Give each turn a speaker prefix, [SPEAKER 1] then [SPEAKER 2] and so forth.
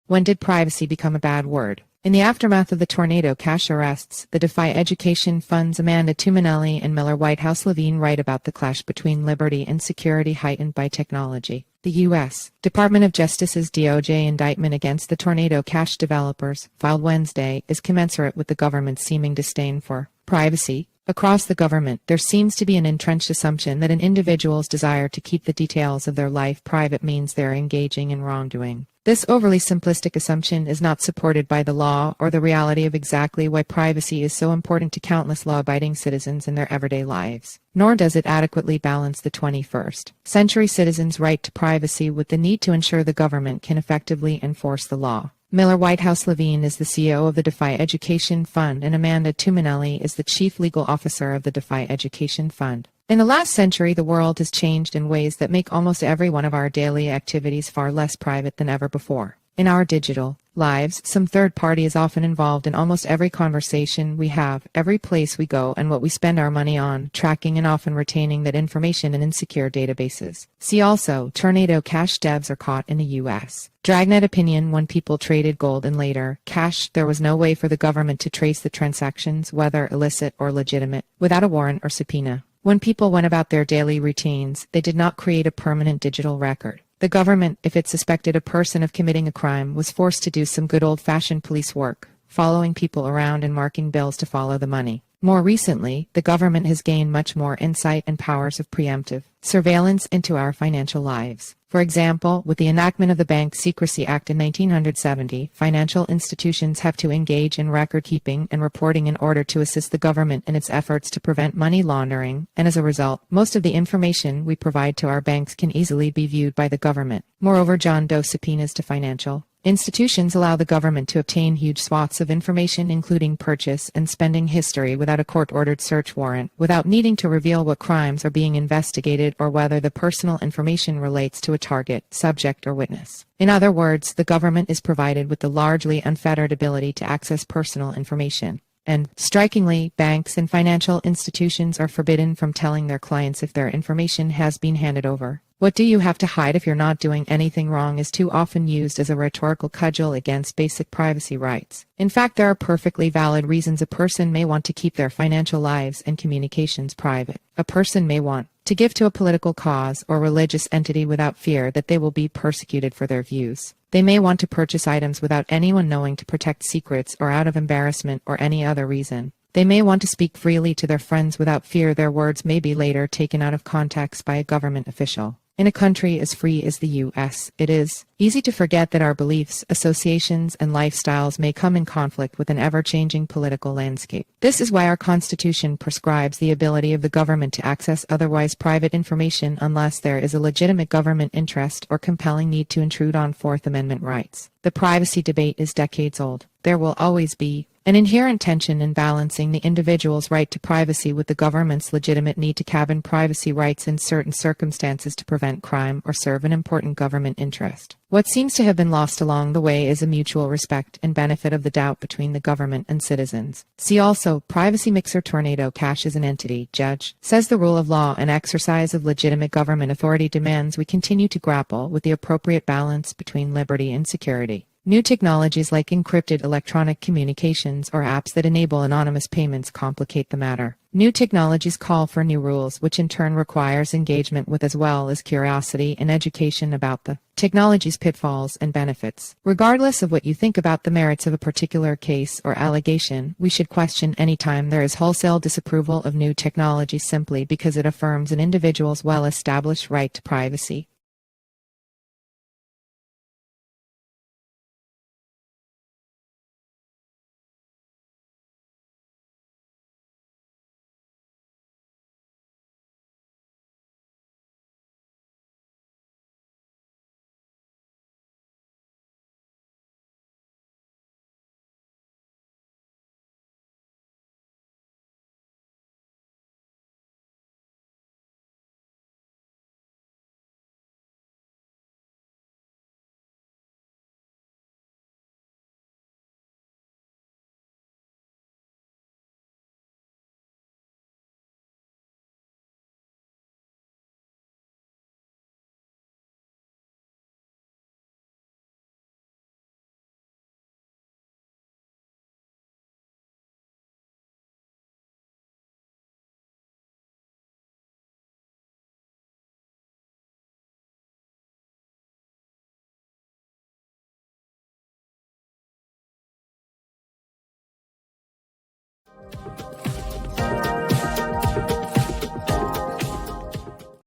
[SPEAKER 1] When did privacy become a bad word? In the aftermath of the Tornado Cash arrests, the DeFi Education Fund's Amanda Tuminelli and Miller Whitehouse-Levine write about the clash between liberty and security heightened by technology. The U.S. Department of Justice's DOJ indictment against the Tornado Cash developers, filed Wednesday, is commensurate with the government's seeming disdain for privacy. Across the government, there seems to be an entrenched assumption that an individual's desire to keep the details of their life private means they're engaging in wrongdoing. This overly simplistic assumption is not supported by the law or the reality of exactly why privacy is so important to countless law-abiding citizens in their everyday lives. Nor does it adequately balance the 21st century citizens' right to privacy with the need to ensure the government can effectively enforce the law. Miller Whitehouse-Levine is the CEO of the DeFi Education Fund, and Amanda Tuminelli is the Chief Legal Officer of the DeFi Education Fund. In the last century, the world has changed in ways that make almost every one of our daily activities far less private than ever before. In our digital lives, some third party is often involved in almost every conversation we have, every place we go, and what we spend our money on, tracking and often retaining that information in insecure databases. See also, Tornado Cash devs are caught in the U.S. Dragnet opinion: when people traded gold and later cash, there was no way for the government to trace the transactions, whether illicit or legitimate, without a warrant or subpoena. When people went about their daily routines, they did not create a permanent digital record. The government, if it suspected a person of committing a crime, was forced to do some good old-fashioned police work, following people around and marking bills to follow the money. More recently, the government has gained much more insight and powers of preemptive surveillance into our financial lives. For example, with the enactment of the Bank Secrecy Act in 1970, financial institutions have to engage in record-keeping and reporting in order to assist the government in its efforts to prevent money laundering, and as a result, most of the information we provide to our banks can easily be viewed by the government. Moreover, John Doe subpoenas to financial institutions allow the government to obtain huge swaths of information, including purchase and spending history, without a court-ordered search warrant, without needing to reveal what crimes are being investigated or whether the personal information relates to a target, subject, or witness. In other words, the government is provided with the largely unfettered ability to access personal information. And, strikingly, banks and financial institutions are forbidden from telling their clients if their information has been handed over. "What do you have to hide if you're not doing anything wrong?" is too often used as a rhetorical cudgel against basic privacy rights. In fact, there are perfectly valid reasons a person may want to keep their financial lives and communications private. A person may want to give to a political cause or religious entity without fear that they will be persecuted for their views. They may want to purchase items without anyone knowing to protect secrets or out of embarrassment or any other reason. They may want to speak freely to their friends without fear their words may be later taken out of context by a government official. In a country as free as the U.S., it is easy to forget that our beliefs, associations, and lifestyles may come in conflict with an ever-changing political landscape. This is why our Constitution prescribes the ability of the government to access otherwise private information unless there is a legitimate government interest or compelling need to intrude on Fourth Amendment rights. The privacy debate is decades old. There will always be an inherent tension in balancing the individual's right to privacy with the government's legitimate need to cabin privacy rights in certain circumstances to prevent crime or serve an important government interest. What seems to have been lost along the way is a mutual respect and benefit of the doubt between the government and citizens. See also, privacy mixer Tornado Cash is an entity, judge, says the rule of law and exercise of legitimate government authority demands we continue to grapple with the appropriate balance between liberty and security. New technologies like encrypted electronic communications or apps that enable anonymous payments complicate the matter. New technologies call for new rules, which in turn requires engagement with as well as curiosity and education about the technology's pitfalls and benefits. Regardless of what you think about the merits of a particular case or allegation, we should question any time there is wholesale disapproval of new technology simply because it affirms an individual's well-established right to privacy.